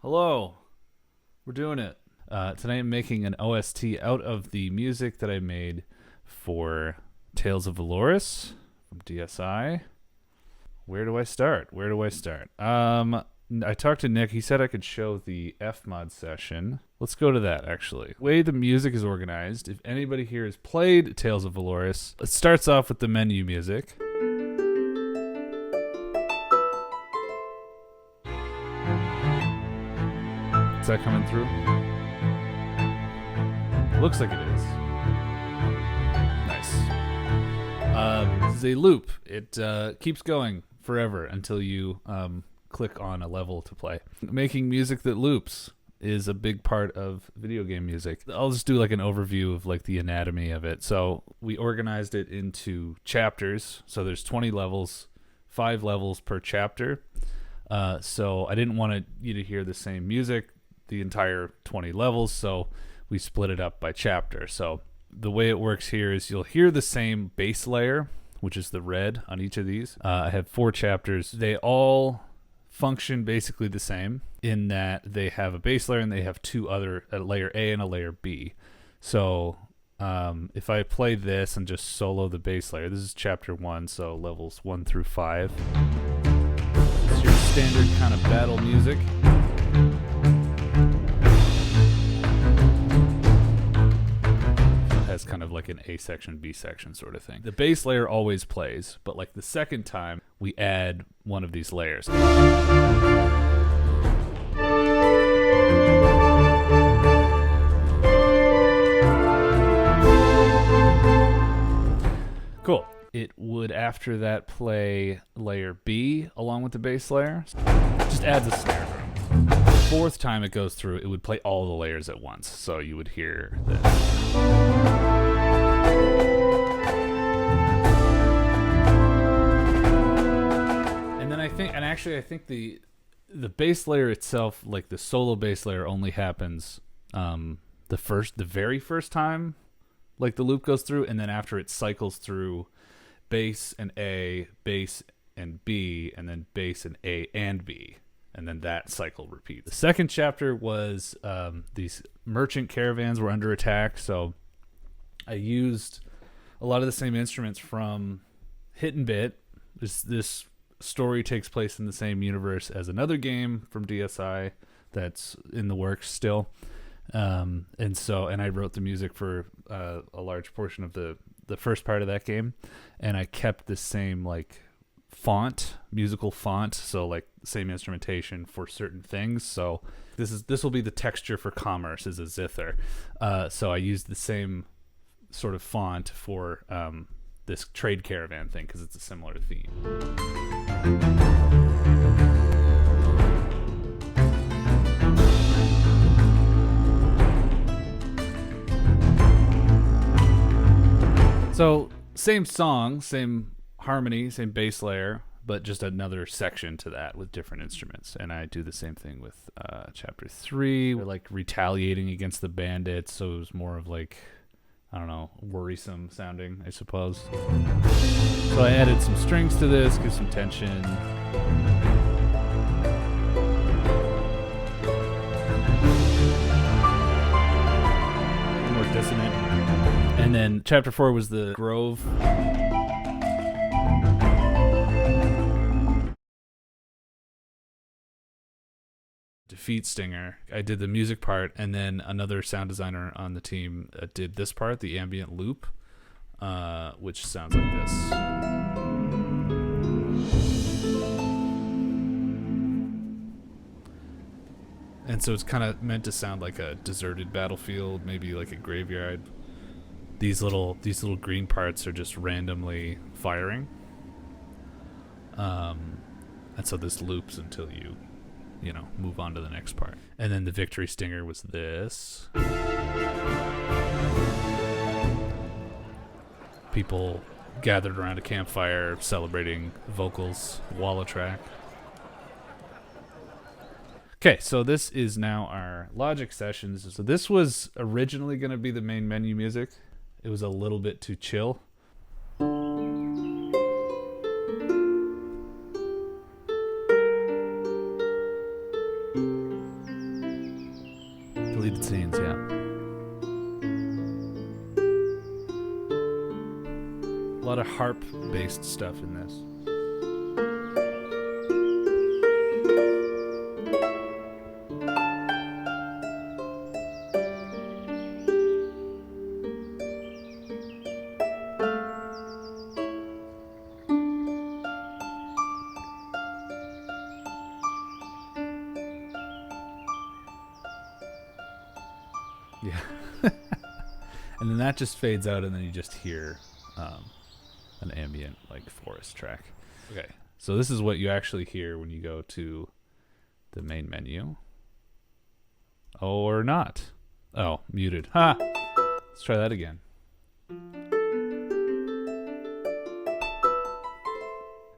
Hello, we're doing it. Tonight I'm making an OST out of the music that I made for Tales of Valoris from DSI. Where do I start? I talked to Nick. He said I could show the Fmod session. Let's go to that, actually. The way the music is organized, if anybody here has played Tales of Valoris, it starts off with the menu music. Is that coming through? Looks like it is. Nice. This is a loop. It keeps going forever until you click on a level to play. Making music that loops is a big part of video game music. I'll just do like an overview of like the anatomy of it. So we organized it into chapters. So there's 20 levels, 5 levels per chapter. So I didn't want you to hear the same music the entire 20 levels, so we split it up by chapter. So the way it works here is you'll hear the same base layer, which is the red on each of these. I have 4 chapters. They all function basically the same in that they have a base layer and they have 2 other, a layer A and a layer B. So if I play this and just solo the base layer, this is chapter 1, so levels 1 through 5. It's your standard kind of battle music. Has kind of like an A section, B section sort of thing. The base layer always plays, but like the second time we add one of these layers. Cool. It would after that play layer B along with the base layer. Just adds a snare drum. The 4th time it goes through, it would play all the layers at once. So you would hear this. And then I think the bass layer itself, like the solo bass layer, only happens the very first time like the loop goes through, and then after it cycles through bass and A, bass and B, and then bass and A and B. And then that cycle repeats. The second chapter was these merchant caravans were under attack, so I used a lot of the same instruments from Hit and Bit. This story takes place in the same universe as another game from DSI that's in the works still. And I wrote the music for a large portion of the first part of that game, and I kept the same like musical font, so like same instrumentation for certain things. So this will be the texture for commerce is a zither. So I used the same sort of font for this trade caravan thing because it's a similar theme. So same song, same harmony, same bass layer, but just another section to that with different instruments. And I do the same thing with chapter 3. We're like retaliating against the bandits, so it was more of like, I don't know, worrisome sounding, I suppose. So I added some strings to this, give some tension. More dissonant. And then chapter 4 was the Grove. Defeat Stinger. I did the music part, and then another sound designer on the team did this part, the ambient loop, which sounds like this. And so it's kind of meant to sound like a deserted battlefield, maybe like a graveyard. These little green parts are just randomly firing. And so this loops until you move on to the next part. And then the victory stinger was this. People gathered around a campfire celebrating vocals, walla track. Okay, so this is now our Logic sessions. So this was originally going to be the main menu music. It was a little bit too chill. deleted scenes, yeah. A lot of harp-based stuff in this. Yeah. And then that just fades out, and then you just hear an ambient, like, forest track. Okay, so this is what you actually hear when you go to the main menu. Or not. Oh, muted. Ha! Let's try that again.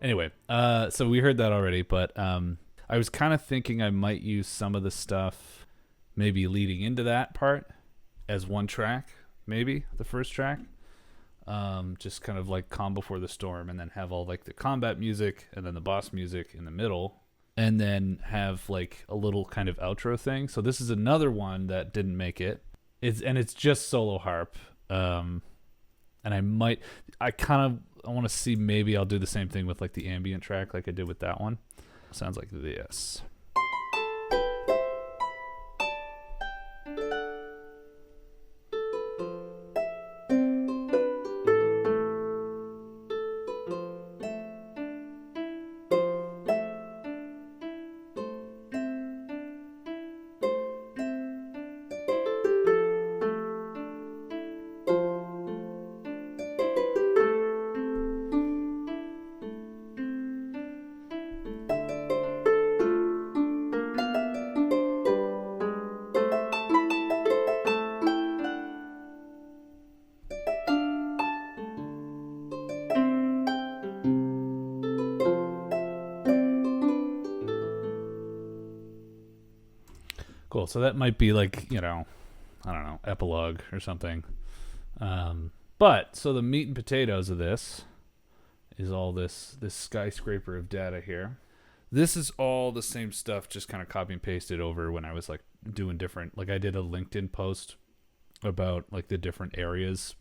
Anyway, so we heard that already, but I was kind of thinking I might use some of the stuff maybe leading into that part as one track, maybe the first track. Just kind of like Calm Before the Storm, and then have all like the combat music and then the boss music in the middle, and then have like a little kind of outro thing. So this is another one that didn't make it. It's just solo harp. And I want to see, maybe I'll do the same thing with like the ambient track like I did with that one. Sounds like this. Cool. So that might be like, I don't know, epilogue or something. But so the meat and potatoes of this is all this skyscraper of data here. This is all the same stuff, just kind of copy and pasted over when I was like doing different, like I did a LinkedIn post about like the different areas.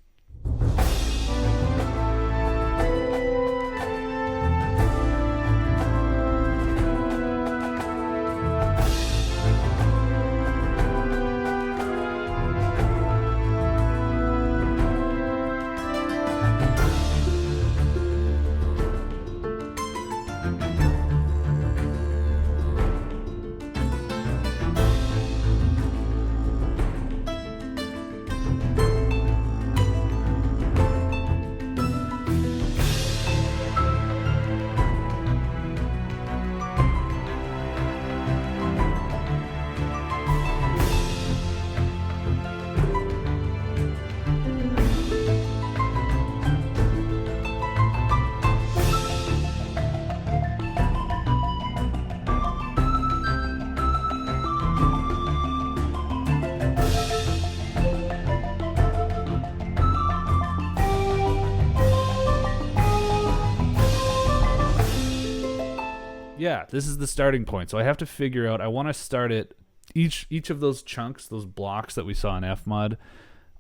Yeah, this is the starting point. So I have to figure out, I want to start it, each of those chunks, those blocks that we saw in FMUD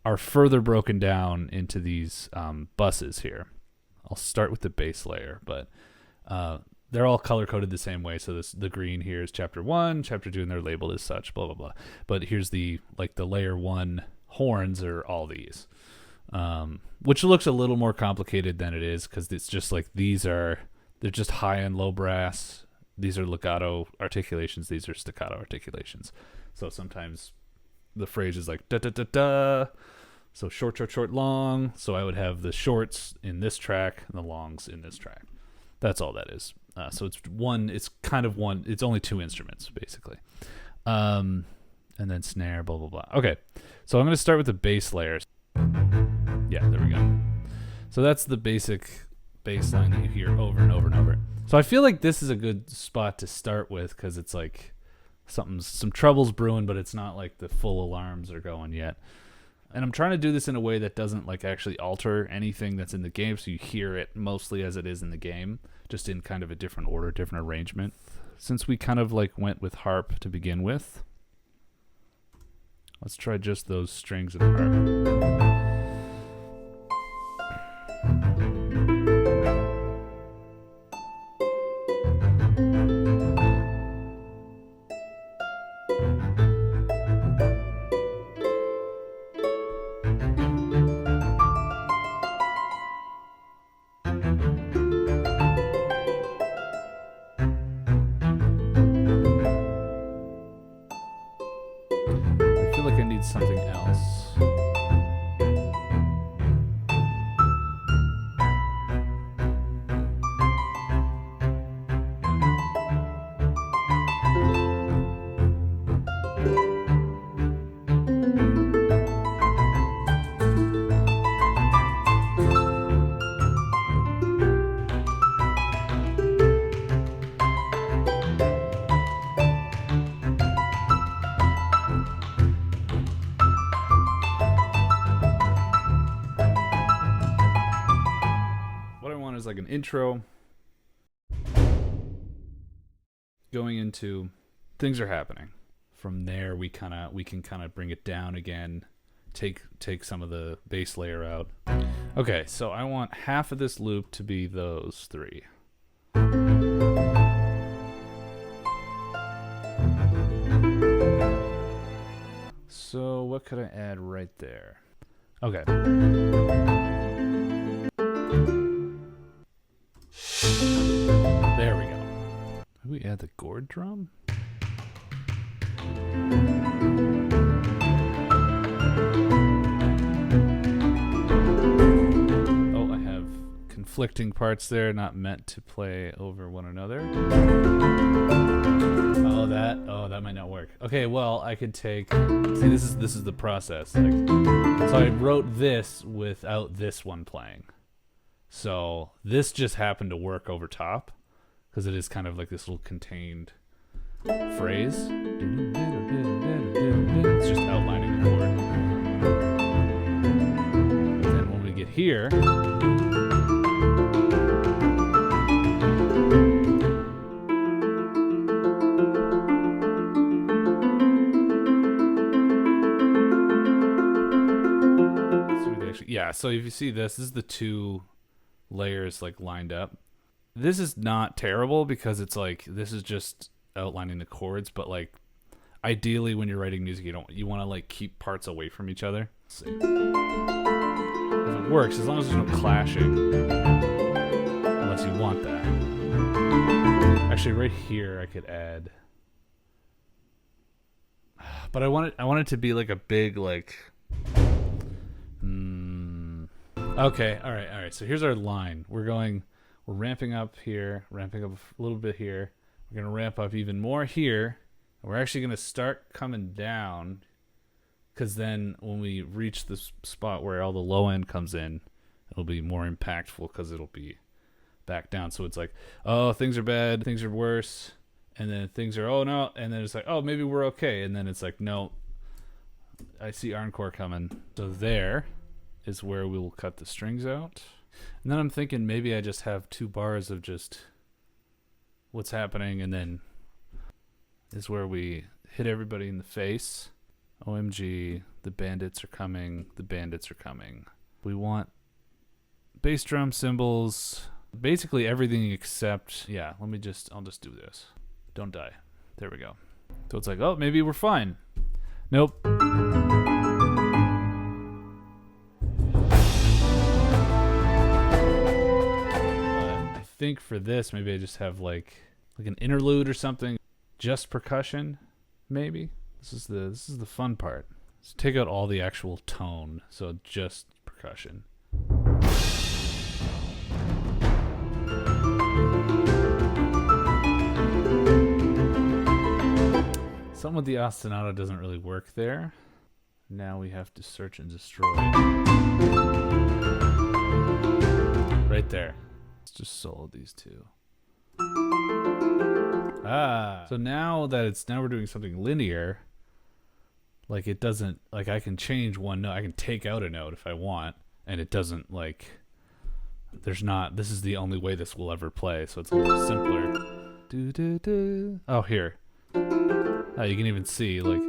are further broken down into these buses here. I'll start with the base layer, but they're all color-coded the same way. So the green here is chapter 1, chapter 2, and they're labeled as such, blah, blah, blah. But here's the layer 1 horns are all these, which looks a little more complicated than it is, because it's just like they're just high and low brass. These are legato articulations. These are staccato articulations. So sometimes the phrase is like da-da-da-da. So short, short, short, long. So I would have the shorts in this track and the longs in this track. That's all that is. So it's only two instruments, basically. And then snare, blah, blah, blah. Okay, so I'm going to start with the bass layers. Yeah, there we go. So that's the basic bass line that you hear over and over and over. So I feel like this is a good spot to start with, because it's like some trouble's brewing, but it's not like the full alarms are going yet. And I'm trying to do this in a way that doesn't like actually alter anything that's in the game, so you hear it mostly as it is in the game, just in kind of a different order, different arrangement. Since we kind of like went with harp to begin with, Let's try just those strings and harp. I feel like I need something else. Is like an intro going into things are happening. From there we can kind of bring it down again, take some of the bass layer out. Okay, so I want half of this loop to be those three. So what could I add right there? Okay. There we go. Did we add the gourd drum? Oh, I have conflicting parts there, not meant to play over one another. Oh, that might not work. Okay, well, I could take. See, this is the process. Like, so I wrote this without this one playing. So this just happened to work over top because it is kind of like this little contained phrase. It's just outlining the chord. But then when we get here, yeah, so if you see this is the two layers like lined up. This is not terrible because it's like this is just outlining the chords, but like ideally when you're writing music you want to like keep parts away from each other. Let's see. If it works, as long as there's no clashing. Unless you want that. Actually right here I could add, but I want it to be like a big like okay, all right. So here's our line. We're ramping up here, ramping up a little bit here. We're going to ramp up even more here. And we're actually going to start coming down because then when we reach this spot where all the low end comes in, it'll be more impactful because it'll be back down. So it's like, oh, things are bad, things are worse. And then things are, oh, no. And then it's like, oh, maybe we're okay. And then it's like, no, I see encore coming. So there is where we will cut the strings out. And then I'm thinking maybe I just have 2 bars of just what's happening, and then is where we hit everybody in the face. OMG, the bandits are coming, the bandits are coming. We want bass drum, cymbals, basically everything except, yeah, I'll just do this. Don't die. There we go. So it's like, oh, maybe we're fine. Nope. I think for this maybe I just have like an interlude or something, just percussion maybe. This is the fun part. So take out all the actual tone, so just percussion. Something with the ostinato doesn't really work there. Now we have to search and destroy. Right there. Let's just solo these two. So now we're doing something linear. Like it doesn't, like I can change one note. I can take out a note if I want, and it doesn't like, this is the only way this will ever play. So it's a little simpler. Oh, here. Oh, you can even see like,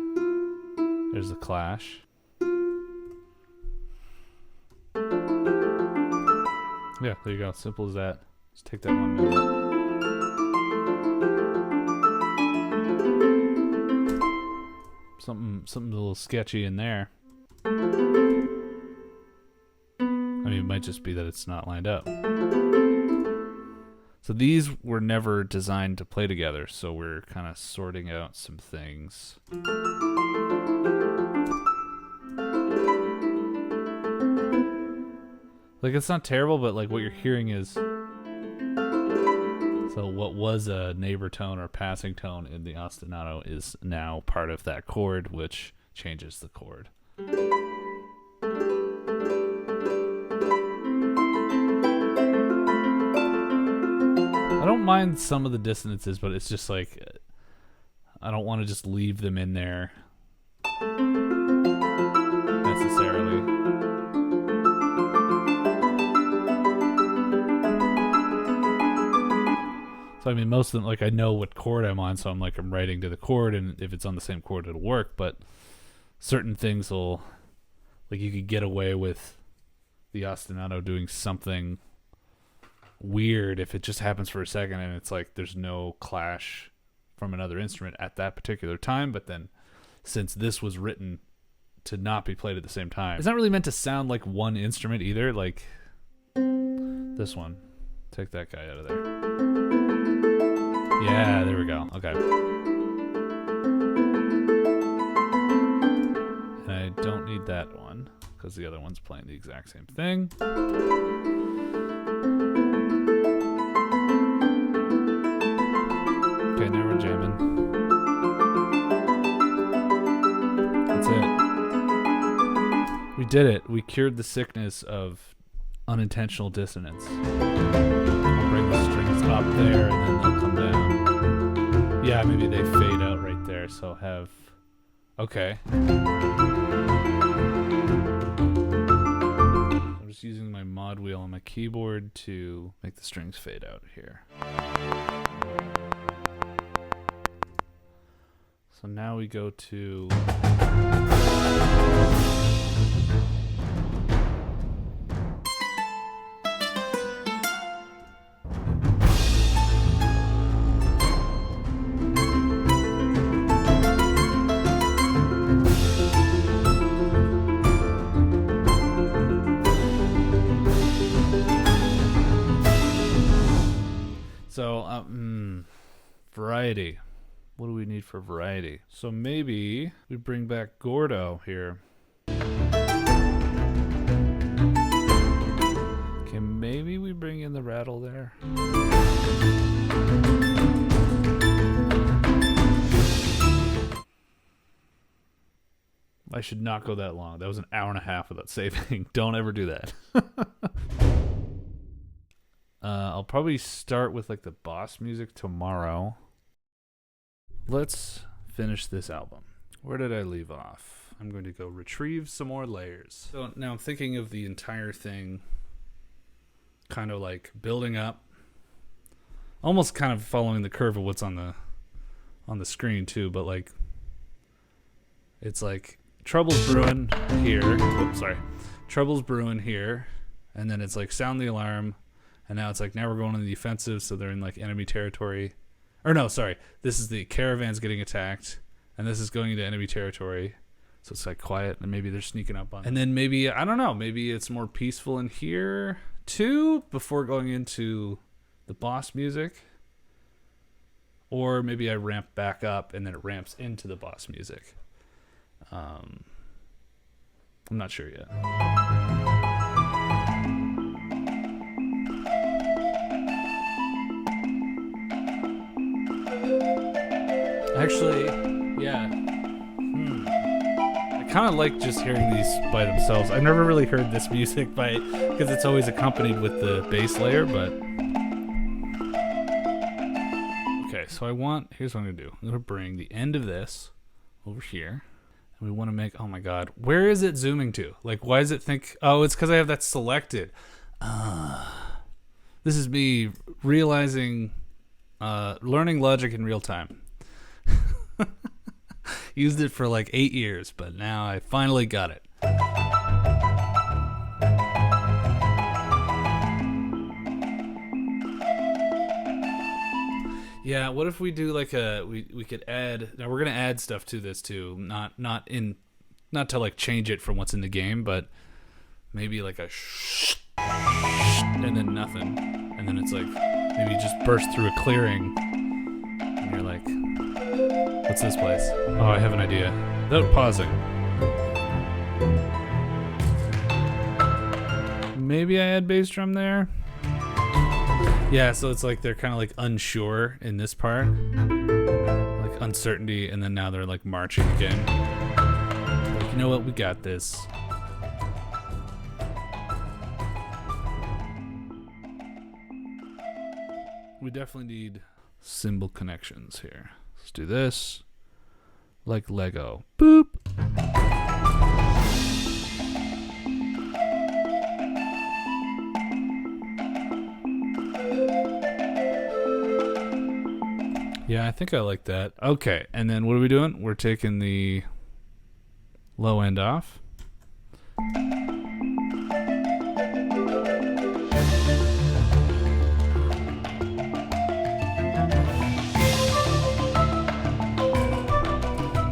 There's the clash. Yeah, there you go. Simple as that. Just take that 1 minute. Something a little sketchy in there. I mean, it might just be that it's not lined up. So these were never designed to play together, so we're kind of sorting out some things. Like, it's not terrible, but like what you're hearing is... So what was a neighbor tone or passing tone in the ostinato is now part of that chord, which changes the chord. I don't mind some of the dissonances, but it's just like, I don't want to just leave them in there necessarily. So, I mean, most of them, like, I know what chord I'm on, so I'm writing to the chord, and if it's on the same chord, it'll work, but certain things will, like, you could get away with the ostinato doing something weird if it just happens for a second, and it's like there's no clash from another instrument at that particular time, but then since this was written to not be played at the same time, it's not really meant to sound like one instrument either, like this one. Take that guy out of there. Yeah, there we go. Okay. And I don't need that one because the other one's playing the exact same thing. Okay, now we're jamming. That's it. We did it. We cured the sickness of unintentional dissonance. We'll bring the strings up there and then they'll come down. Yeah, maybe they fade out right there, so have... Okay. I'm just using my mod wheel on my keyboard to make the strings fade out here. So now we go to... So, variety. What do we need for variety? So maybe we bring back Gordo here. Okay, maybe we bring in the rattle there. I should not go that long. That was an hour and a half without saving. Don't ever do that. I'll probably start with like the boss music tomorrow. Let's finish this album. Where did I leave off? I'm going to go retrieve some more layers. So now I'm thinking of the entire thing kind of like building up, almost kind of following the curve of what's on the screen too, but like it's like trouble's brewing here. Oops, sorry. Trouble's brewing here, and then it's like sound the alarm, and now it's like now we're going on the offensive, so they're in like enemy territory. Or no, sorry. This is the caravans getting attacked, and this is going into enemy territory. So it's like quiet, and maybe they're sneaking up on. And then maybe, I don't know, maybe it's more peaceful in here too before going into the boss music. Or maybe I ramp back up and then it ramps into the boss music. I'm not sure yet. Actually, yeah. I kind of like just hearing these by themselves. I've never really heard this music because it's always accompanied with the bass layer, but... Okay, so here's what I'm going to do. I'm going to bring the end of this over here. And we want to make, oh my god, where is it zooming to? Like, why does it think, oh, it's because I have that selected. This is me realizing, learning logic in real time. Used it for like 8 years, but now I finally got it. Yeah, what if we do like we could add, now we're gonna add stuff to this too, not to like change it from what's in the game, but maybe like a and then nothing, and then it's like maybe you just burst through a clearing and you're like, what's this place? Oh, I have an idea. Without pausing, maybe I add bass drum there. Yeah, so it's like they're kind of like unsure in this part, like uncertainty, and then now they're like marching again. Like, you know what? We got this. We definitely need cymbal connections here. Let's do this like Lego. Boop. Yeah, I think I like that. Okay, and then what are we doing? We're taking the low end off.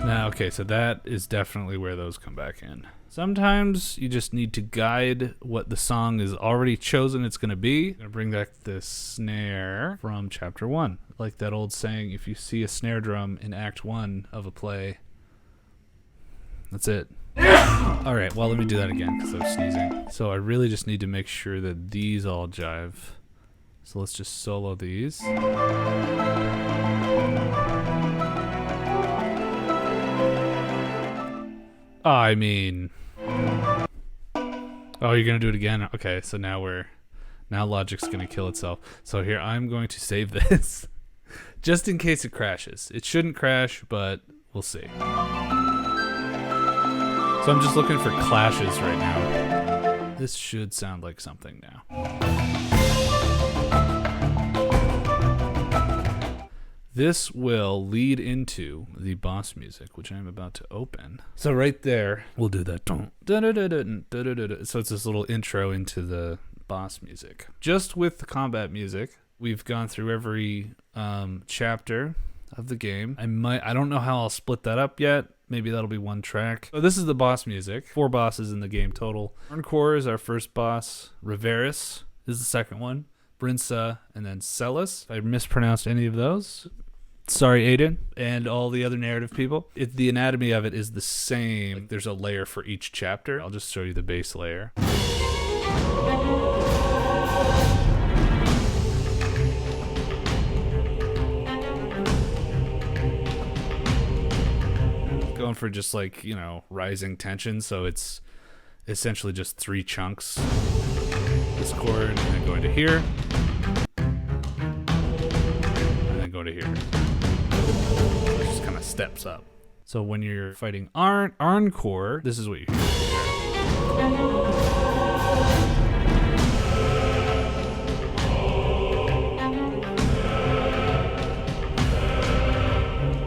Now, okay, so that is definitely where those come back in. Sometimes you just need to guide what the song is already chosen it's going to be. I'm going to bring back the snare from chapter 1. Like that old saying, if you see a snare drum in act 1 of a play, that's it. All right, well, let me do that again because I was sneezing. So I really just need to make sure that these all jive. So let's just solo these. I mean, oh, you're gonna do it again? Okay, so now Logic's gonna kill itself. So here, I'm going to save this just in case it crashes. It shouldn't crash, but we'll see. So I'm just looking for clashes right now. This should sound like something now. This will lead into the boss music, which I'm about to open. So right there, we'll do that. So it's this little intro into the boss music. Just with the combat music, we've gone through every chapter of the game. I don't know how I'll split that up yet. Maybe that'll be one track. So this is the boss music. 4 bosses in the game total. Arncore is our first boss. Riveris is the second one. Brinsa, and then Celis. If I mispronounced any of those, sorry, Aiden, and all the other narrative people. The anatomy of it is the same. Like, there's a layer for each chapter. I'll just show you the base layer. Going for just like, rising tension, so it's essentially just 3 chunks. This chord, and then going to here, and then go to here. It just kind of steps up. So when you're fighting Arncore, this is what you hear.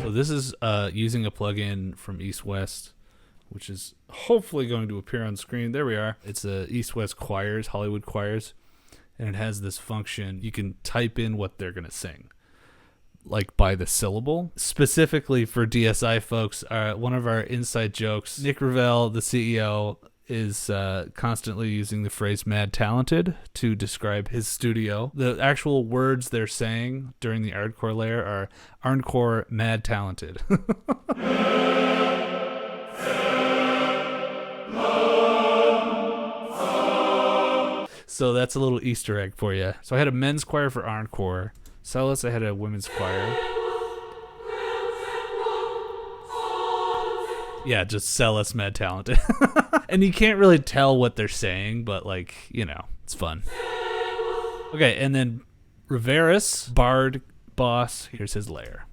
So this is using a plugin from East West, which is hopefully going to appear on screen. There we are. It's a East West Choirs, Hollywood Choirs, and it has this function. You can type in what they're going to sing, like by the syllable. Specifically for DSI folks, one of our inside jokes, Nick Ravel, the CEO, is constantly using the phrase mad talented to describe his studio. The actual words they're saying during the Arncore layer are Arncore mad talented. So that's a little Easter egg for you. So I had a men's choir for Arncore. Celis, I had a women's choir. Yeah, just Celis mad talented. And you can't really tell what they're saying, but it's fun. Okay, and then Riveris, Bard, boss. Here's his layer.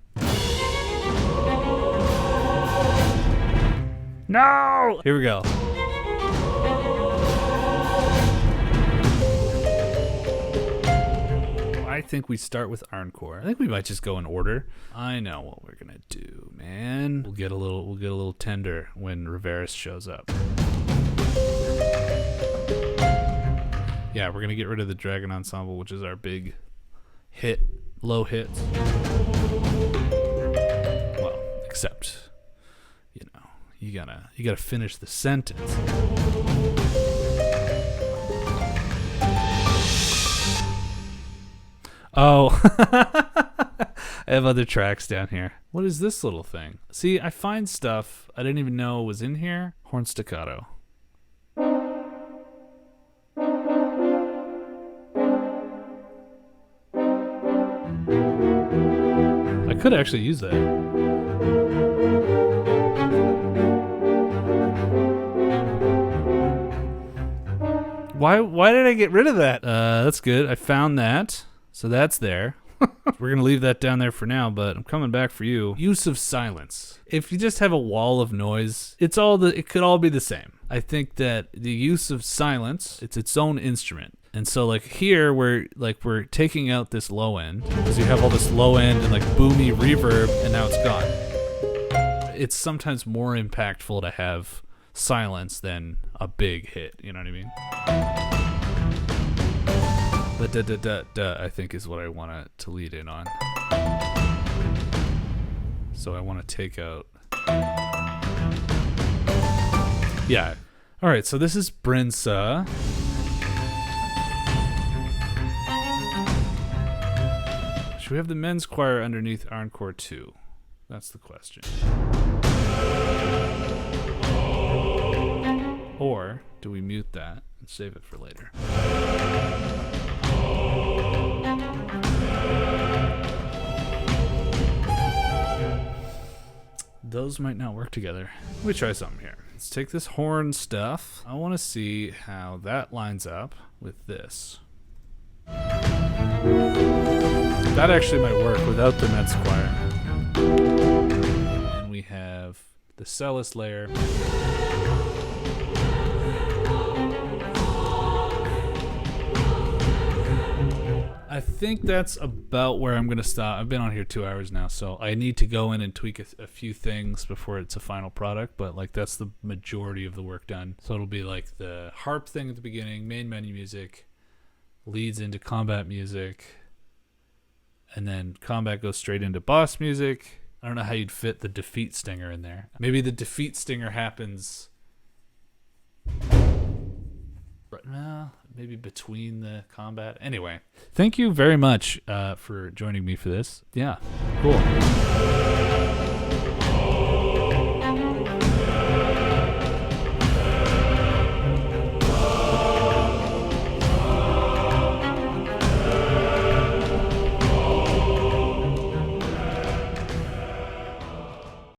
No! Here we go. I think we start with Arncore. I think we might just go in order. I know what we're gonna do, man. We'll get a little tender when Riveris shows up. Yeah, we're gonna get rid of the Dragon Ensemble, which is our big hit, low hits. Well, except, you know, you gotta finish the sentence. Oh, I have other tracks down here. What is this little thing? See, I find stuff I didn't even know was in here. Horn staccato. I could actually use that. Why did I get rid of that? That's good. I found that. So that's there. We're going to leave that down there for now, but I'm coming back for you. Use of silence. If you just have a wall of noise, it could all be the same. I think that the use of silence, it's its own instrument. And so like here we're taking out this low end because you have all this low end and like boomy reverb and now it's gone. It's sometimes more impactful to have silence than a big hit, you know what I mean? The da-da-da-da, I think, is what I want to lead in on. So I want to take out... Yeah. Alright, so this is Brinsa. Should we have the men's choir underneath Arncore 2? That's the question. Or do we mute that and save it for later? Those might not work together. Let me try something here. Let's take this horn stuff. I want to see how that lines up with this. That actually might work without the men's choir. And we have the cellist layer. I think that's about where I'm going to stop. I've been on here 2 hours now, so I need to go in and tweak a few things before it's a final product, but like that's the majority of the work done. So it'll be like the harp thing at the beginning, main menu music, leads into combat music, and then combat goes straight into boss music. I don't know how you'd fit the defeat stinger in there. Maybe the defeat stinger happens... maybe between the combat. Anyway, thank you very much for joining me for this. Yeah, cool.